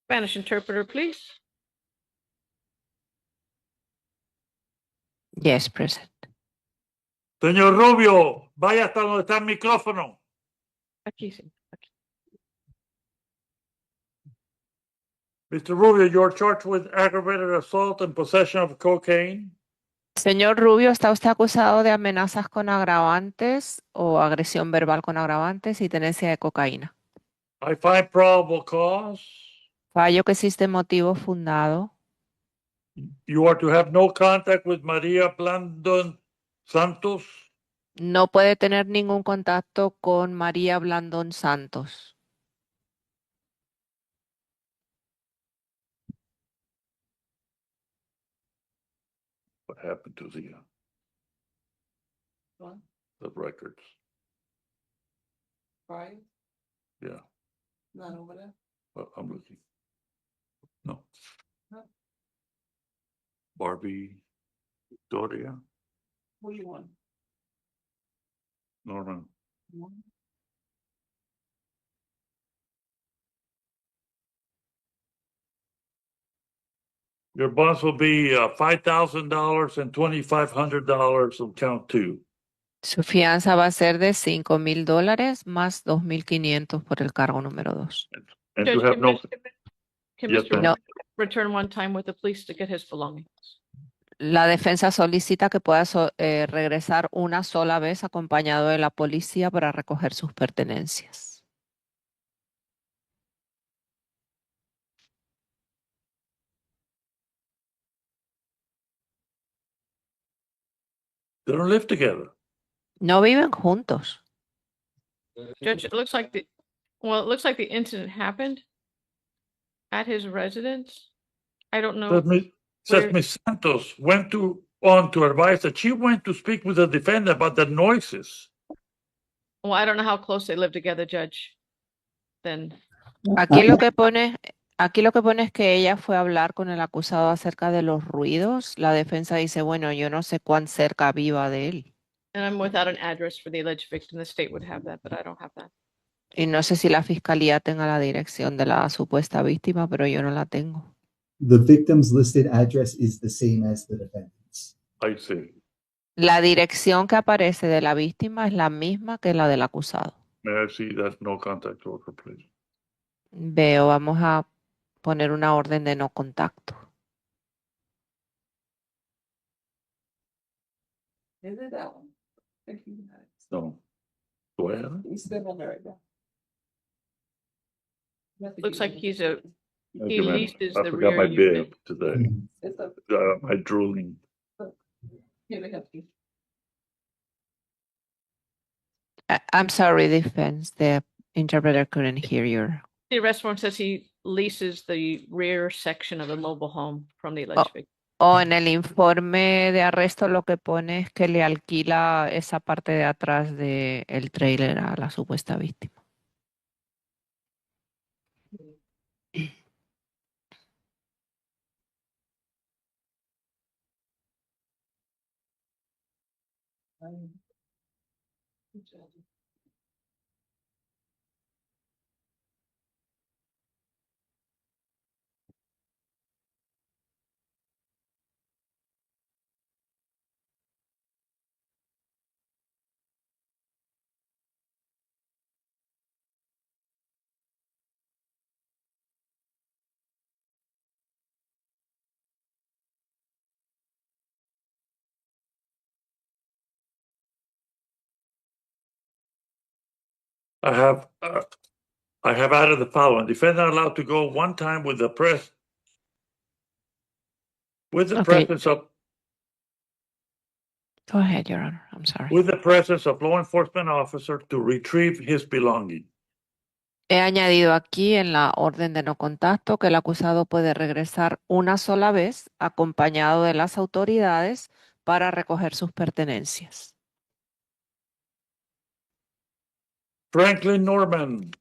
Spanish interpreter, please. Yes, present. Señor Rubio, vaya hasta donde está el micrófono. Aquí sí. Aquí. Mr. Rubio, you're charged with aggravated assault and possession of cocaine. Señor Rubio, ¿está usted acusado de amenazas con agravantes o agresión verbal con agravantes y tenencia de cocaína? I find probable cause. Fallo que existe motivo fundado. You are to have no contact with Maria Blandon Santos. No puede tener ningún contacto con María Blandón Santos. What happened to the records? Right? Yeah, Not over there? well, I'm looking. No. No. Barbie, Victoria, Who you want? Norman. One? Your bonds will be $5,000 and $2,500 on count 2. Su fianza va a ser de $5,000 más 2,500 por el cargo número 2. And Judge, to have no. can Yes, Mr. ma'am. No. return one time with the police to get his belongings? La defensa solicita que pueda regresar una sola vez acompañado de la policía para recoger sus pertenencias. They don't live together. No viven juntos. Judge, it looks like the incident happened at his residence. I don't know. Says Ms. Santos went on to advise that she went to speak with the defendant about the noises. Well, I don't know how close they live together, Judge. Then, Aquí lo que pone es que ella fue a hablar con el acusado acerca de los ruidos. La defensa dice, bueno, yo no sé cuán cerca viva de él. and I'm without an address for the alleged victim. The state would have that, but I don't have that. Y no sé si la fiscalía tenga la dirección de la supuesta víctima, pero yo no la tengo. The victim's listed address is the same as the defendant's. I see. La dirección que aparece de la víctima es la misma que la del acusado. May I see that no contact order, please? Veo, vamos a poner una orden de no contacto. Is it that one? I think you got it. No. Do I have it? He's still on there right now. Looks like he Okay, ma'am. leases I the forgot my rear unit. bib today. It's up. My drooling. Here, they help you. I'm sorry, defense. The interpreter couldn't hear your. The arrest warrant says he leases the rear section of the mobile home from the alleged victim. O en el informe de arresto lo que pone es que le alquila esa parte de atrás del trailer a la supuesta víctima. I have added the following. Defendant allowed to go one time with the press. With the Okay. presence of Go ahead, Your Honor. I'm sorry. with the presence of law enforcement officer to retrieve his belongings. He añadido aquí en la orden de no contacto que el acusado puede regresar una sola vez acompañado de las autoridades para recoger sus pertenencias. Franklin Norman.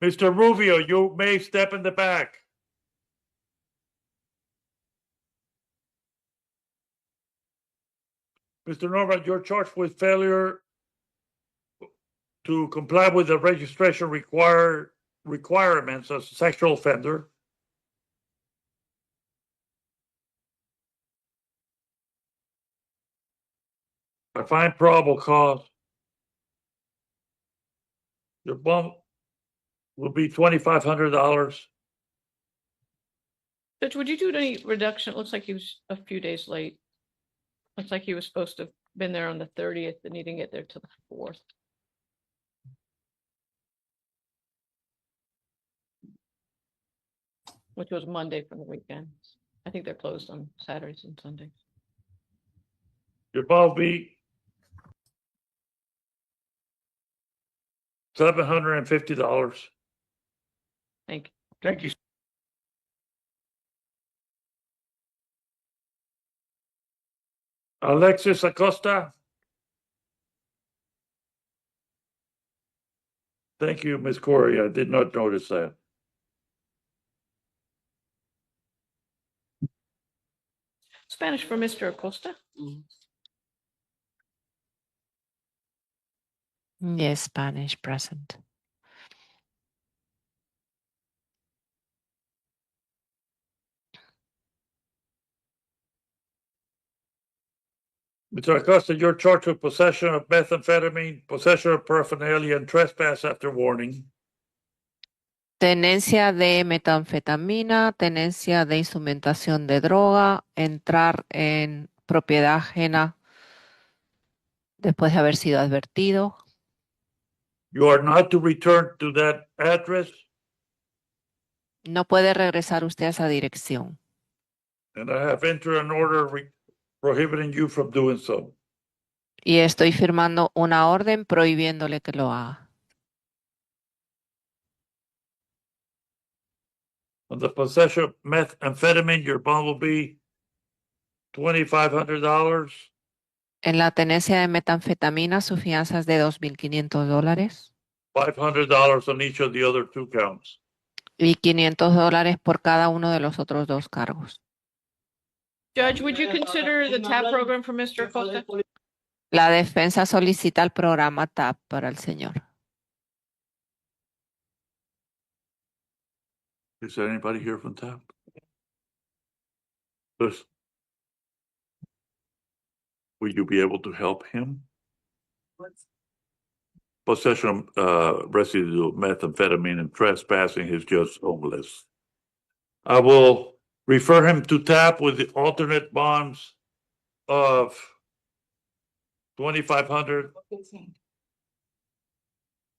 Mr. Rubio, you may step in the back. Mr. Norman, you're charged with failure to comply with the registration requirements as a sexual offender. I find probable cause. Your bond will be $2,500. Judge, would you do any reduction? It looks like he was a few days late. Looks like he was supposed to have been there on the 30th and he didn't get there till the 4th. Which was Monday from the weekend. I think they're closed on Saturdays and Sundays. Your bond will be $750. Thank you. Thank you. Alexis Acosta. Thank you, Ms. Corey. I did not notice that. Spanish for Mr. Acosta. Yes, Spanish present. Mr. Acosta, you're charged with possession of methamphetamine, possession of paraphernalia, and trespass after warning. Tenencia de metanfetamina, tenencia de instrumentación de droga, entrar en propiedad ajena después de haber sido advertido. You are not to return to that address, No puede regresar usted a esa dirección. and I have entered an order prohibiting you from doing so. Y estoy firmando una orden prohibiéndole que lo haga. On the possession of methamphetamine, your bond will be $2,500. En la tenencia de metanfetamina, su fianza es de $2,500 $500 on each of the other two counts. y $500 por cada uno de los otros dos cargos. Judge, would you consider the TAP program for Mr. Acosta? La defensa solicita el programa TAP para el señor. Is there anybody here from TAP? Yes. Will you be able to help him? Possession of residual methamphetamine and trespassing is just homeless. I will refer him to TAP with the alternate bonds of $2,500,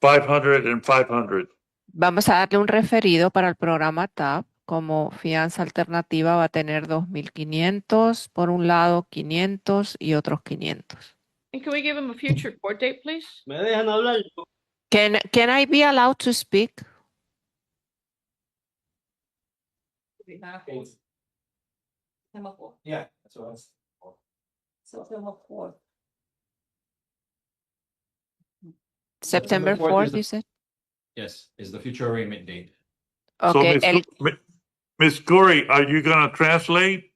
$500, and $500. Vamos a darle un referido para el programa TAP. Como fianza alternativa va a tener $2,500, por un lado 500 y otros 500. And can we give him a future court date, please? ¿Me dejan hablar? Can I be allowed to speak? Yeah, that's what I was. September 4th. September 4th 4th, is the- you said? Yes, is the future arraignment date. Okay, Ms. Corey, are you gonna translate?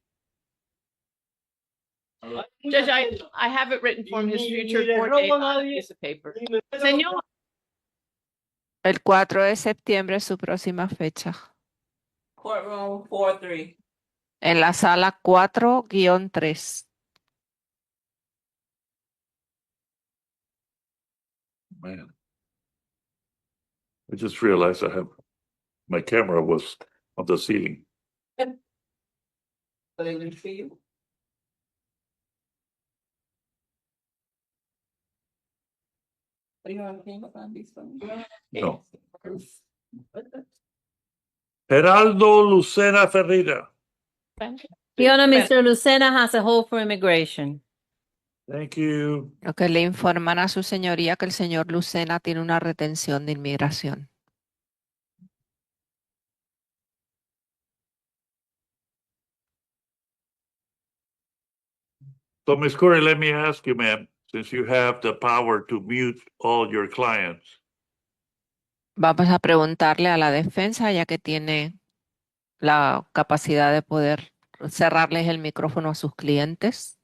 Judge, I have it written for him, his future court date on a piece of paper. Señor, el 4 de septiembre es su próxima fecha. Courtroom 4-3. En la sala 4-3. Man. I just realized my camera was on the ceiling. So they will see you. Are you on camera on these phones? No. Geraldo Lucena Ferreira. Your Honor, Mr. Lucena has a hold for immigration. Thank you. Ok, le informan a su señoría que el señor Lucena tiene una retención de inmigración. So, Ms. Corey, let me ask you, ma'am, since you have the power to mute all your clients, Vamos a preguntarle a la defensa, ya que tiene la capacidad de poder cerrarles el micrófono a sus clientes.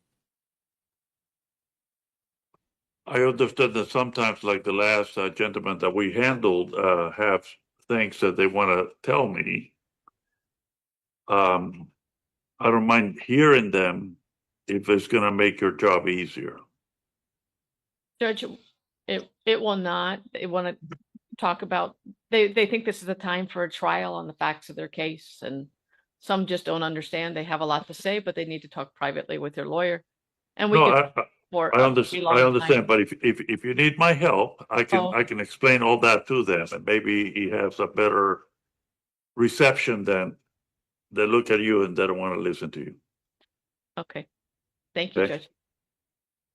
I understood that sometimes, like the last gentleman that we handled, have things that they want to tell me. I don't mind hearing them if it's going to make your job easier. Judge, it will not. They want to talk about, they think this is the time for a trial on the facts of their case, and some just don't understand. They have a lot to say, but they need to talk privately with their lawyer. And we No, could for I a understand. long I time. understand, but if you need my help, I Oh. can explain all that to them, and maybe he has a better reception than they look at you and they don't want to listen to you. Okay. Thank you, Okay. Judge.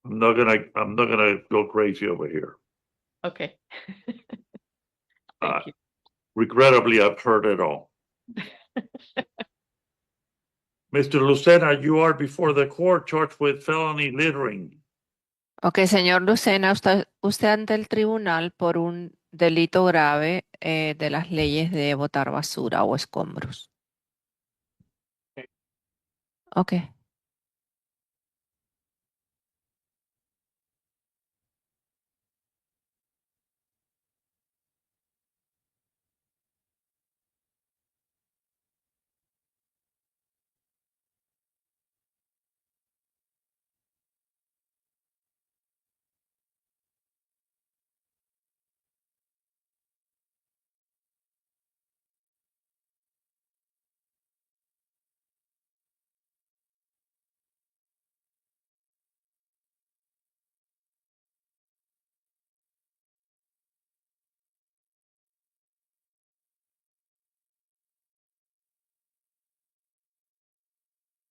I'm not gonna go crazy over here. Okay. Uh, Thank you. Regrettably, I've heard it all. Mr. Lucena, you are before the court charged with felony littering. Ok, señor Lucena, usted ante el tribunal por un delito grave de las leyes de botar basura o escombros. Ok.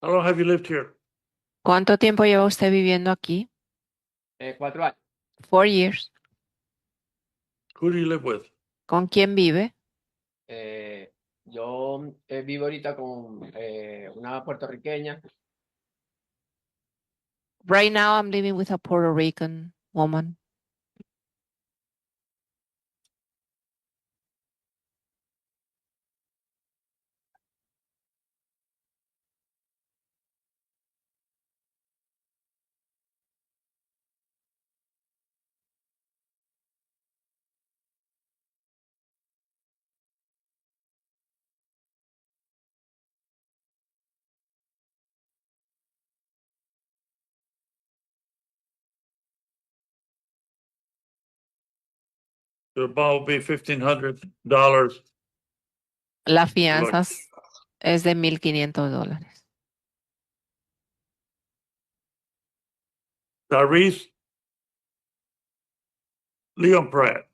How long have you lived here? ¿Cuánto tiempo lleva usted viviendo aquí? 4 años. 4 years. Who do you live with? ¿Con quién vive? Yo vivo ahorita con una puertorriqueña. Right now I'm living with a Puerto Rican woman. The bond will be $1,500. La fianza es de $1,500. Tyrese Leon Pratt.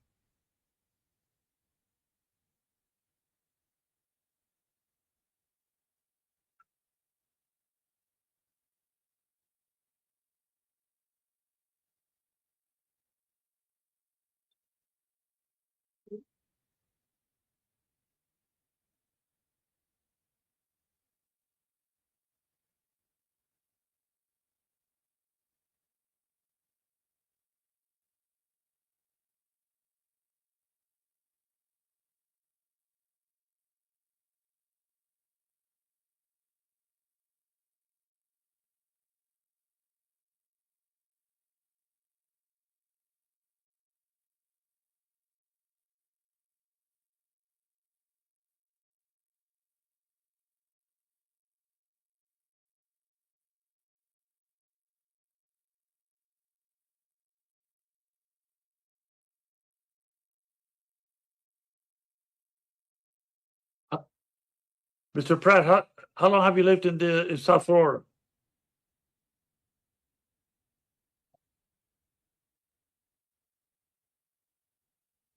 Mr. Pratt, how long have you lived in South Florida?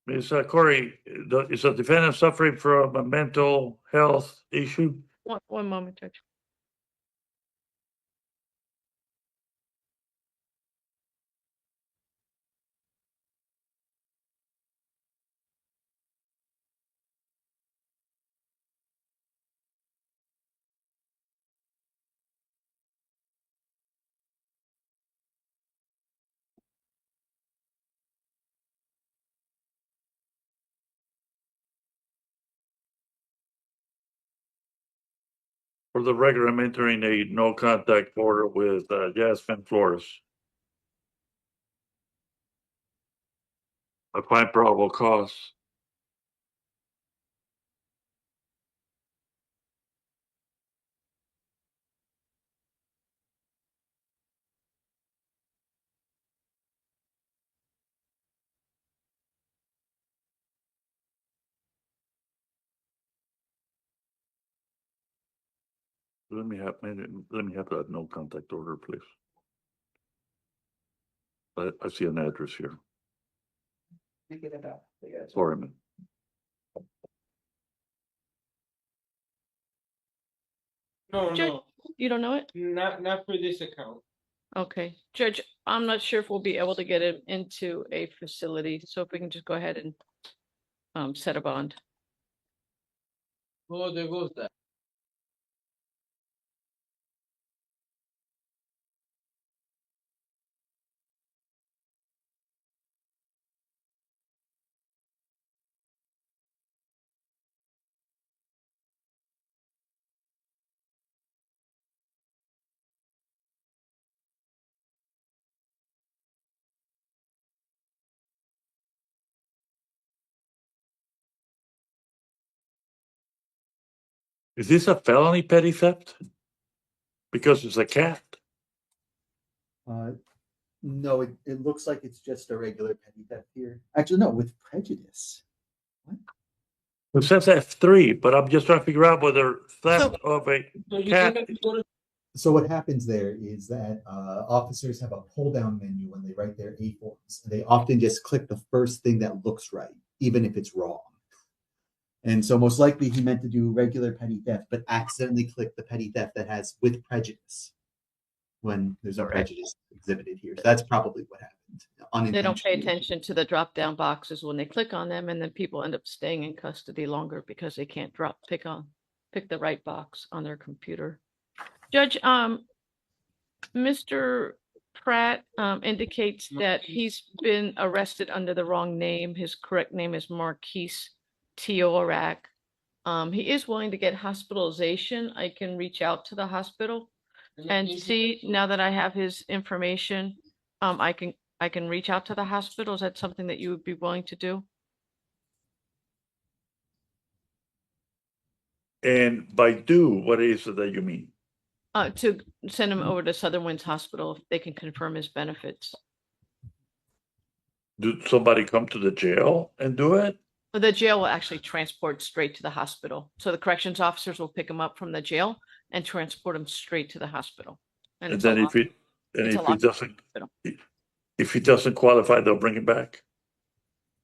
Ms. Corey, is the defendant suffering from a mental health issue? One moment, Judge. For the record, I'm entering a no contact order with Jasmine Flores. I find probable cause. Let me have that no contact order, please. I see an address here. Me get it up. Sorry, man. No, Judge, no, you don't know it? not for this account. Okay, Judge, I'm not sure if we'll be able to get him into a facility, so if we can just go ahead and set a bond. Oh, there goes that. Is this a felony petty theft? Because it's a cat. No, it looks like it's just a regular petty theft here. Actually, no, with prejudice. It says F3, but I'm just trying to figure out whether theft of a So you cat. think go to So what happens there is that officers have a pull-down menu when they write their A forms. They often just click the first thing that looks right, even if it's wrong. And so most likely he meant to do regular petty theft, but accidentally clicked the petty theft that has with prejudice when there's a prejudice exhibited here. So that's probably what happened. They don't pay Unintentionally. attention to the drop down boxes when they click on them, and then people end up staying in custody longer because they can't pick the right box on their computer. Judge, Mr. Pratt indicates that he's been arrested under the wrong name. His correct name is Marquis Tiarak. He is willing to get hospitalization. I can reach out to the hospital and see, now that I have his information, I can reach out to the hospital. Is that something that you would be willing to do? And by do, what is it that you mean? To send him over to Southern Winds Hospital if they can confirm his benefits. Do somebody come to the jail and do it? The jail will actually transport straight to the hospital. So the corrections officers will pick him up from the jail and transport him straight to the hospital. And it's a then lot- it's a lot hospital. if he doesn't qualify, they'll bring him back.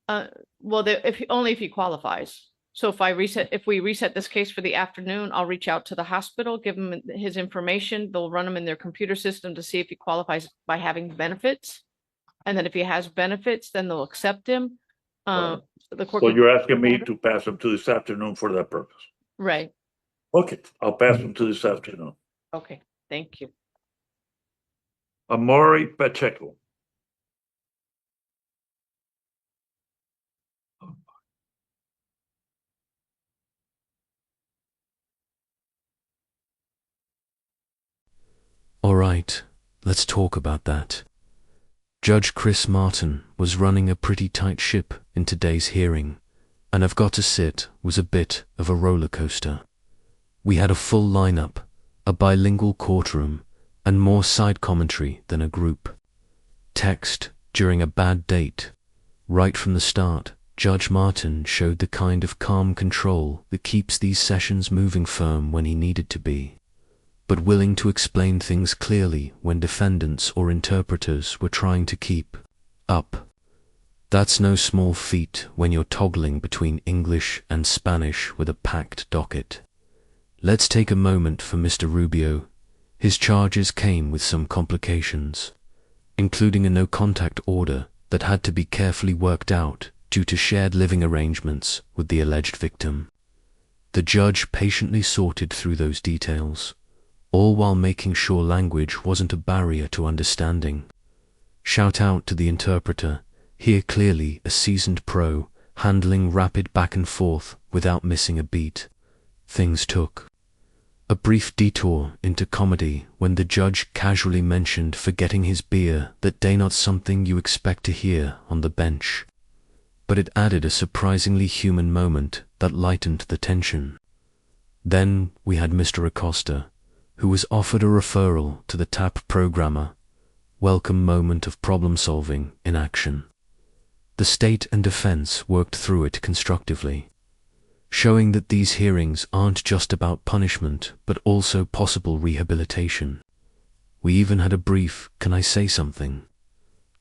Well, only if he qualifies. So if we reset this case for the afternoon, I'll reach out to the hospital, give him his information. They'll run him in their computer system to see if he qualifies by having benefits. And then if he has benefits, then they'll accept him. The court So can- you're asking me to pass him to this afternoon for that purpose? Right. Okay, I'll pass him to this afternoon. Okay, thank you. Amari Pacheco. All right, let's talk about that. Judge Chris Martin was running a pretty tight ship in today's hearing, and I've got to say it was a bit of a roller coaster. We had a full lineup, a bilingual courtroom, and more side commentary than a group. Text during a bad date. Right from the start, Judge Martin showed the kind of calm control that keeps these sessions moving firm when he needed to be, but willing to explain things clearly when defendants or interpreters were trying to keep up. That's no small feat when you're toggling between English and Spanish with a packed docket. Let's take a moment for Mr. Rubio. His charges came with some complications, including a no-contact order that had to be carefully worked out due to shared living arrangements with the alleged victim. The judge patiently sorted through those details, all while making sure language wasn't a barrier to understanding. Shout out to the interpreter, here clearly a seasoned pro, handling rapid back and forth without missing a beat. Things took A brief detour into comedy when the judge casually mentioned forgetting his beer that day, not something you expect to hear on the bench. But it added a surprisingly human moment that lightened the tension. Then we had Mr. Acosta, who was offered a referral to the TAP programmer. Welcome moment of problem solving in action. The state and defense worked through it constructively, showing that these hearings aren't just about punishment, but also possible rehabilitation. We even had a brief, "Can I say something?"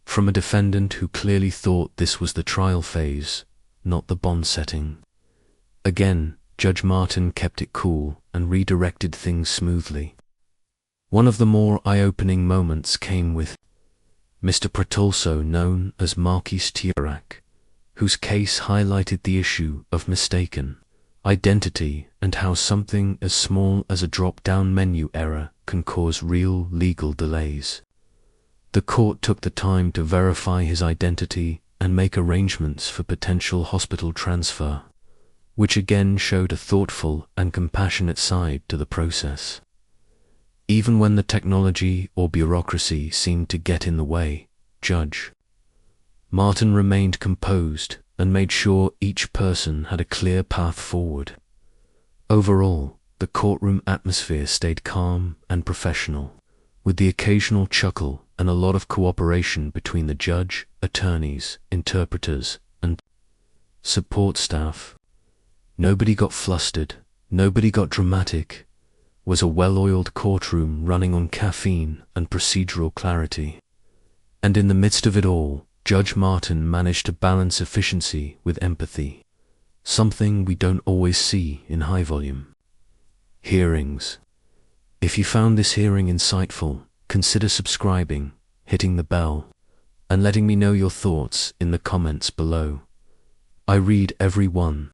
from a defendant who clearly thought this was the trial phase, not the bond setting. Again, Judge Martin kept it cool and redirected things smoothly. One of the more eye-opening moments came with Mr. Pretolso, known as Marquis Tiarak, whose case highlighted the issue of mistaken identity and how something as small as a drop-down menu error can cause real legal delays. The court took the time to verify his identity and make arrangements for potential hospital transfer, which again showed a thoughtful and compassionate side to the process. Even when the technology or bureaucracy seemed to get in the way, Judge Martin remained composed and made sure each person had a clear path forward. Overall, the courtroom atmosphere stayed calm and professional, with the occasional chuckle and a lot of cooperation between the judge, attorneys, interpreters, and support staff. Nobody got flustered, nobody got dramatic. It was a well-oiled courtroom running on caffeine and procedural clarity. And in the midst of it all, Judge Martin managed to balance efficiency with empathy, something we don't always see in high-volume hearings. If you found this hearing insightful, consider subscribing, hitting the bell, and letting me know your thoughts in the comments below. I read every one,